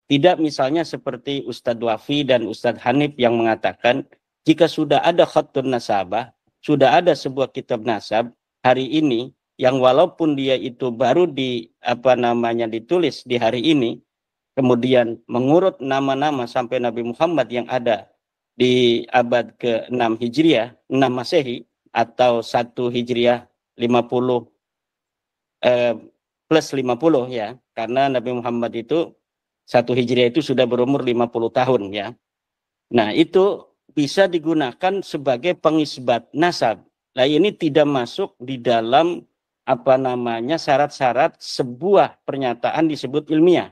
Tidak misalnya seperti Ustadz Wafi dan Ustadz Hanif yang mengatakan jika sudah ada khattun nasabah, sudah ada sebuah kitab nasab hari ini yang walaupun dia itu baru ditulis di hari ini, kemudian mengurut nama-nama sampai Nabi Muhammad yang ada di abad ke-6 Hijriah, 6 Masehi atau 1 Hijriah 50 plus 50 ya, karena Nabi Muhammad itu 1 Hijriah itu sudah berumur 50 tahun ya. Nah, itu bisa digunakan sebagai pengisbat nasab. Nah, ini tidak masuk di dalam syarat-syarat sebuah pernyataan disebut ilmiah.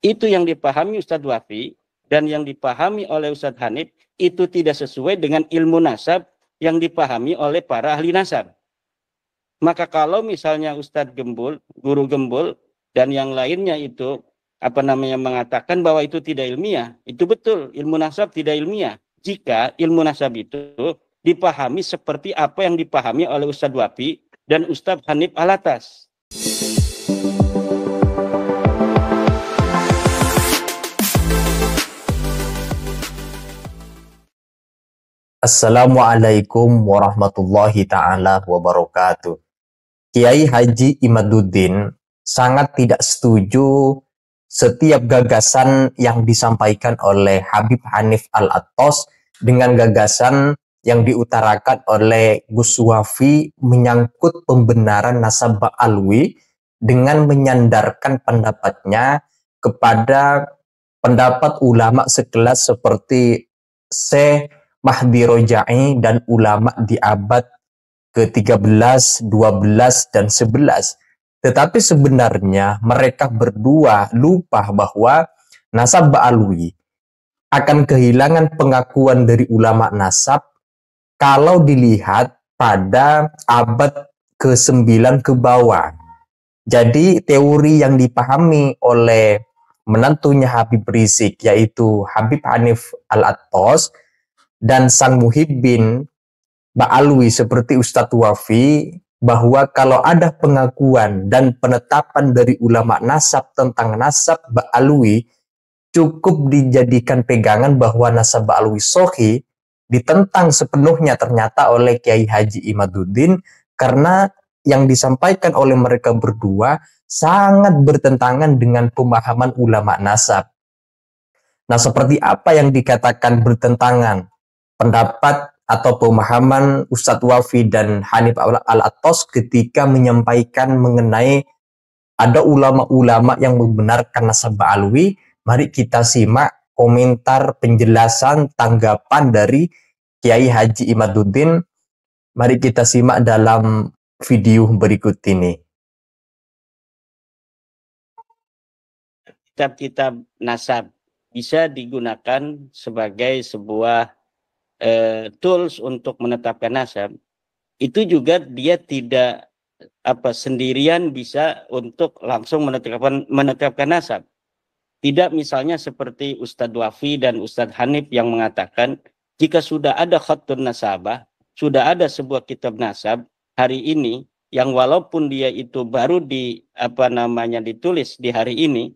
Itu yang dipahami Ustadz Wafi dan yang dipahami oleh Ustadz Hanif itu tidak sesuai dengan ilmu nasab yang dipahami oleh para ahli nasab. Maka kalau misalnya Ustadz Gembul, Guru Gembul dan yang lainnya itu mengatakan bahwa itu tidak ilmiah, itu betul, ilmu nasab tidak ilmiah. Jika ilmu nasab itu dipahami seperti apa yang dipahami oleh Ustadz Wafi dan Ustadz Hanif Alatas. Assalamualaikum warahmatullahi ta'ala wabarakatuh. Kiai Haji Imaduddin sangat tidak setuju setiap gagasan yang disampaikan oleh Habib Hanif Al-Attas dengan gagasan yang diutarakan oleh Gus Wafi menyangkut pembenaran nasab Ba'alwi dengan menyandarkan pendapatnya kepada pendapat ulama sekelas seperti Syekh Mahdi Roja'i dan ulama di abad ke-13, 12, dan 11. Tetapi sebenarnya mereka berdua lupa bahwa nasab Ba'alwi akan kehilangan pengakuan dari ulama nasab kalau dilihat pada abad ke-9 ke bawah. Jadi teori yang dipahami oleh menantunya Habib Rizik yaitu Habib Hanif Al-Attas dan sang muhibbin Ba'alwi seperti Ustadz Wafi bahwa kalau ada pengakuan dan penetapan dari ulama nasab tentang nasab Ba'alwi cukup dijadikan pegangan bahwa nasab Ba'alwi sahih ditentang sepenuhnya ternyata oleh Kiai Haji Imaduddin karena yang disampaikan oleh mereka berdua sangat bertentangan dengan pemahaman ulama nasab. Nah, seperti apa yang dikatakan bertentangan pendapat atau pemahaman Ustadz Wafi dan Hanif Al-Attas ketika menyampaikan mengenai ada ulama-ulama yang membenarkan nasab Ba'alwi? Mari kita simak komentar penjelasan tanggapan dari Kiai Haji Imaduddin. Mari kita simak dalam video berikut ini. Kitab-kitab nasab bisa digunakan sebagai sebuah tools untuk menetapkan nasab. Itu juga dia tidak sendirian bisa untuk langsung menetapkan nasab. Tidak misalnya seperti Ustadz Wafi dan Ustadz Hanif yang mengatakan jika sudah ada khattun nasabah, sudah ada sebuah kitab nasab hari ini yang walaupun dia itu baru ditulis di hari ini,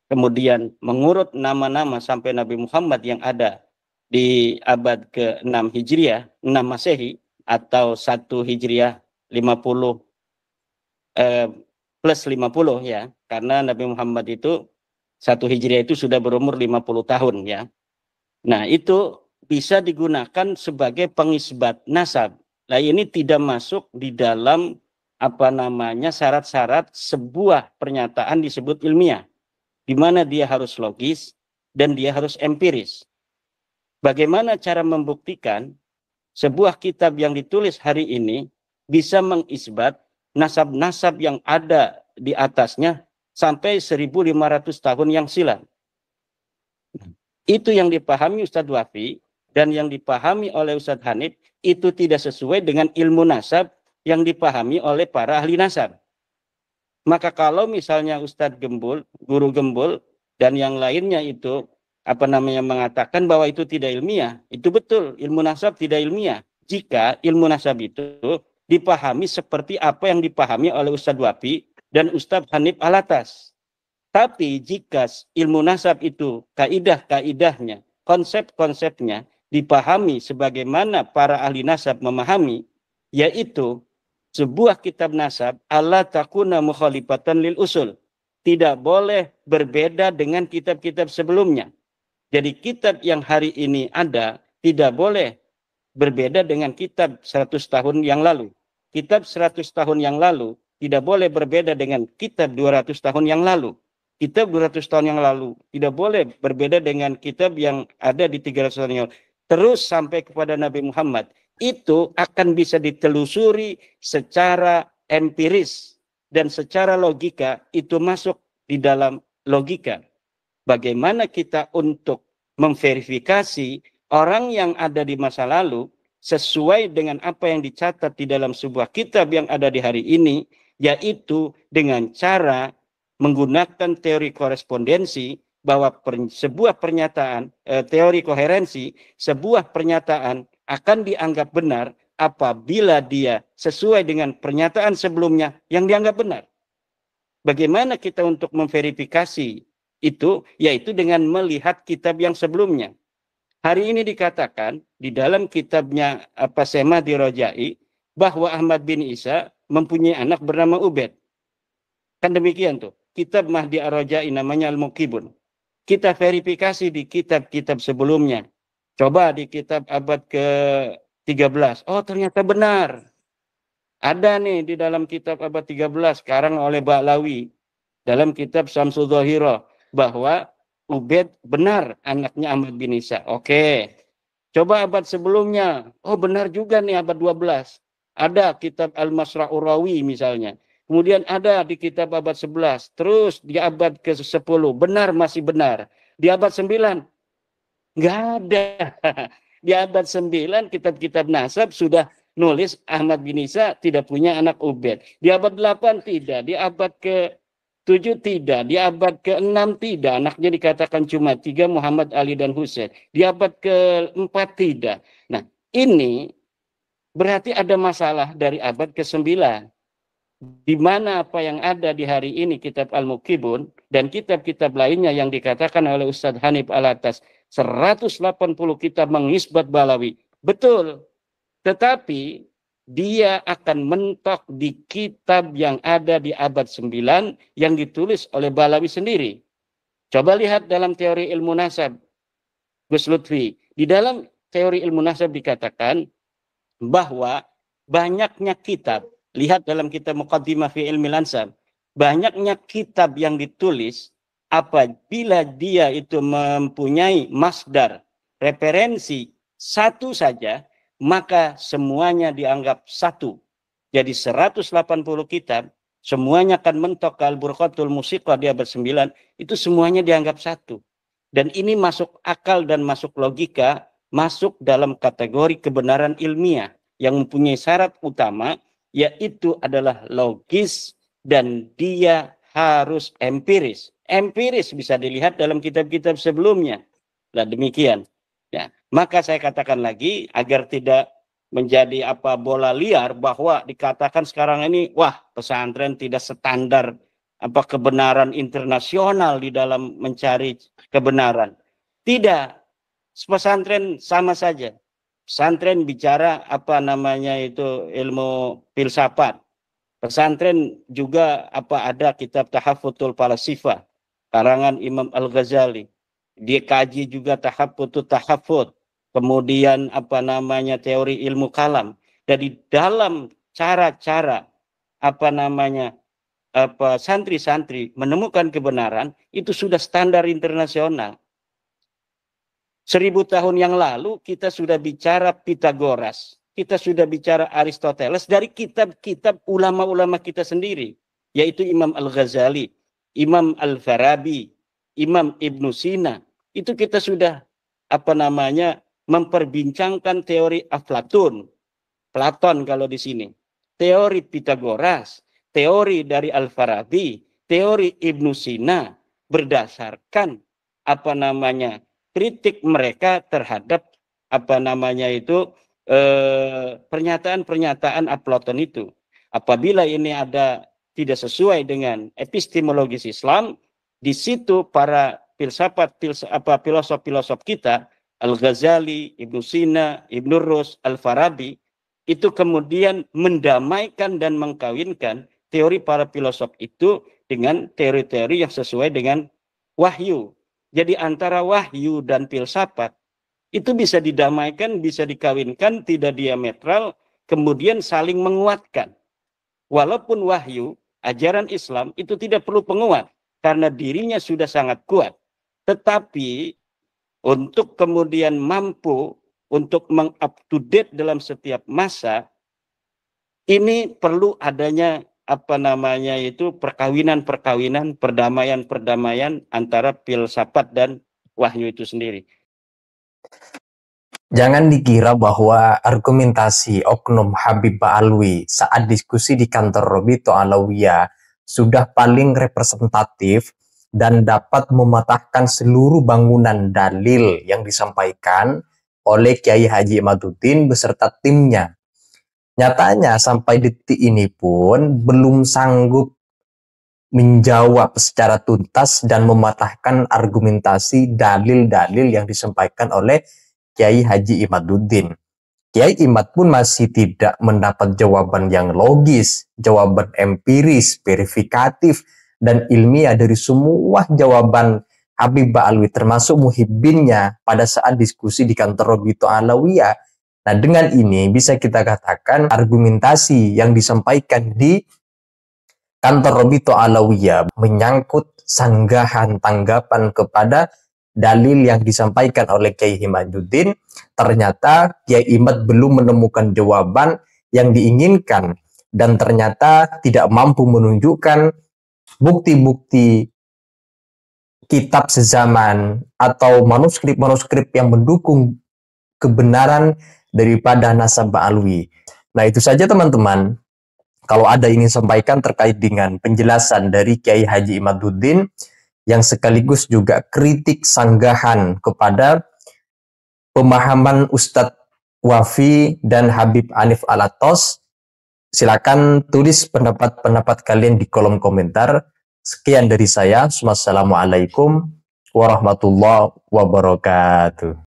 kemudian mengurut nama-nama sampai Nabi Muhammad yang ada di abad ke-6 Hijriah, 6 Masehi atau 1 Hijriah 50 plus 50 ya, karena Nabi Muhammad itu 1 Hijriah itu sudah berumur 50 tahun ya. Nah, itu bisa digunakan sebagai pengisbat nasab. Nah, ini tidak masuk di dalam syarat-syarat sebuah pernyataan disebut ilmiah, di mana dia harus logis dan dia harus empiris. Bagaimana cara membuktikan sebuah kitab yang ditulis hari ini bisa mengisbat nasab-nasab yang ada di atasnya sampai 1.500 tahun yang silam? Itu yang dipahami Ustadz Wafi dan yang dipahami oleh Ustadz Hanif itu tidak sesuai dengan ilmu nasab yang dipahami oleh para ahli nasab. Maka kalau misalnya Ustadz Gembul, Guru Gembul dan yang lainnya itu mengatakan bahwa itu tidak ilmiah, itu betul, ilmu nasab tidak ilmiah. Jika ilmu nasab itu dipahami seperti apa yang dipahami oleh Ustadz Wafi dan Ustadz Hanif Alatas. Tapi jika ilmu nasab itu kaidah-kaidahnya, konsep-konsepnya dipahami sebagaimana para ahli nasab memahami, yaitu sebuah kitab nasab alla takuna mukhalifatan lil usul. Tidak boleh berbeda dengan kitab-kitab sebelumnya. Jadi kitab yang hari ini ada tidak boleh berbeda dengan kitab 100 tahun yang lalu. Kitab 100 tahun yang lalu tidak boleh berbeda dengan kitab 200 tahun yang lalu. Kitab 200 tahun yang lalu tidak boleh berbeda dengan kitab yang ada di 300 tahun yang lalu. Terus sampai kepada Nabi Muhammad. Itu akan bisa ditelusuri secara empiris dan secara logika, itu masuk di dalam logika. Bagaimana kita untuk memverifikasi orang yang ada di masa lalu sesuai dengan apa yang dicatat di dalam sebuah kitab yang ada di hari ini, yaitu dengan cara menggunakan teori korespondensi, bahwa sebuah pernyataan, teori koherensi, sebuah pernyataan akan dianggap benar apabila dia sesuai dengan pernyataan sebelumnya yang dianggap benar. Bagaimana kita untuk memverifikasi itu? Yaitu dengan melihat kitab yang sebelumnya. Hari ini dikatakan di dalam kitabnya Semah Dirojai bahwa Ahmad bin Isa mempunyai anak bernama Ubed. Kan demikian tuh. Kitab Mahdi Ar-Rojai namanya Al-Muqibun. Kita verifikasi di kitab-kitab sebelumnya. Coba di kitab abad ke-13. Oh, ternyata benar. Ada nih di dalam kitab abad 13 sekarang oleh Ba'lawi dalam kitab Syamsul Dhahirah bahwa Ubed benar anaknya Ahmad bin Isa. Oke. Coba abad sebelumnya. Oh, benar juga nih abad 12. Ada kitab Al-Masra'ur Rawi misalnya. Kemudian ada di kitab abad 11. Terus di abad ke-10. Benar, masih benar. Di abad 9. Nggak ada. Di abad 9 kitab-kitab nasab sudah nulis Ahmad bin Isa tidak punya anak Ubed. Di abad 8 tidak. Di abad ke-7 tidak. Di abad ke-6 tidak. Anaknya dikatakan cuma 3, Muhammad, Ali, dan Husain. Di abad ke-4 tidak. Nah, ini berarti ada masalah dari abad ke-9. Di mana apa yang ada di hari ini kitab Al-Muqibun dan kitab-kitab lainnya yang dikatakan oleh Ustadz Hanif Alatas 180 kitab mengisbat Balawi. Betul. Tetapi dia akan mentok di kitab yang ada di abad 9 yang ditulis oleh Balawi sendiri. Coba lihat dalam teori ilmu nasab Gus Lutfi. Di dalam teori ilmu nasab dikatakan bahwa banyaknya kitab, lihat dalam kitab Muqaddimah fi Ilmi Ansab, banyaknya kitab yang ditulis apabila dia itu mempunyai masdar, referensi satu saja, maka semuanya dianggap satu. Jadi 180 kitab, semuanya akan mentok ke Al-Burqatul Musiqah di abad 9, itu semuanya dianggap satu. Dan ini masuk akal dan masuk logika, masuk dalam kategori kebenaran ilmiah yang mempunyai syarat utama, yaitu adalah logis dan dia harus empiris. Empiris bisa dilihat dalam kitab-kitab sebelumnya. Nah, demikian. Ya, maka saya katakan lagi agar tidak menjadi bola liar bahwa dikatakan sekarang ini wah pesantren tidak standar kebenaran internasional di dalam mencari kebenaran. Tidak. Pesantren sama saja. Pesantren bicara ilmu filsafat. Pesantren juga ada kitab Tahaffutul Falasifah karangan Imam Al-Ghazali. Dia kaji juga Tahaffut. Kemudian teori ilmu kalam. Dari dalam cara-cara santri-santri menemukan kebenaran itu sudah standar internasional. 1000 tahun yang lalu kita sudah bicara Pitagoras, kita sudah bicara Aristoteles dari kitab-kitab ulama-ulama kita sendiri, yaitu Imam Al-Ghazali, Imam Al-Farabi, Imam Ibnu Sina. Itu kita sudah memperbincangkan teori Aflatun, Platon kalau di sini, teori Pitagoras, teori dari Al-Farabi, teori Ibnu Sina berdasarkan kritik mereka terhadap pernyataan-pernyataan Platon itu. Apabila ini ada tidak sesuai dengan epistemologis Islam, Di situ para filosof-filosof kita, Al-Ghazali, Ibnu Sina, Ibnu Rus, Al-Farabi, itu kemudian mendamaikan dan mengkawinkan teori para filosof itu dengan teori-teori yang sesuai dengan wahyu. Jadi antara wahyu dan filsafat itu bisa didamaikan, bisa dikawinkan, tidak diametral, kemudian saling menguatkan. Walaupun wahyu, ajaran Islam itu tidak perlu penguat, karena dirinya sudah sangat kuat. Tetapi untuk kemudian mampu untuk meng-up-to-date dalam setiap masa, ini perlu adanya perkawinan-perkawinan, perdamaian-perdamaian antara filsafat dan wahyu itu sendiri. Jangan dikira bahwa argumentasi Oknum Habib Ba'alwi saat diskusi di kantor Robito Alawiyah sudah paling representatif dan dapat mematahkan seluruh bangunan dalil yang disampaikan oleh Kiai Haji Imaduddin beserta timnya. Nyatanya sampai detik ini pun belum sanggup menjawab secara tuntas dan mematahkan argumentasi dalil-dalil yang disampaikan oleh Kiai Haji Imaduddin. Kiai Imad pun masih tidak mendapat jawaban yang logis, jawaban empiris, verifikatif, dan ilmiah dari semua jawaban Habib Ba'alwi termasuk muhibbinnya pada saat diskusi di kantor Robito Alawiyah. Nah, dengan ini bisa kita katakan argumentasi yang disampaikan di kantor Robito Alawiyah menyangkut sanggahan tanggapan kepada dalil yang disampaikan oleh Kiai Imaduddin, ternyata Kiai Imad belum menemukan jawaban yang diinginkan dan ternyata tidak mampu menunjukkan bukti-bukti kitab sezaman atau manuskrip-manuskrip yang mendukung kebenaran daripada nasab Ba'alwi. Nah, itu saja teman-teman. Kalau ada ingin sampaikan terkait dengan penjelasan dari Kiai Haji Imaduddin yang sekaligus juga kritik sanggahan kepada pemahaman Ustadz Wafi dan Habib Hanif Alatos, silakan tulis pendapat-pendapat kalian di kolom komentar. Sekian dari saya. Wassalamualaikum warahmatullahi wabarakatuh.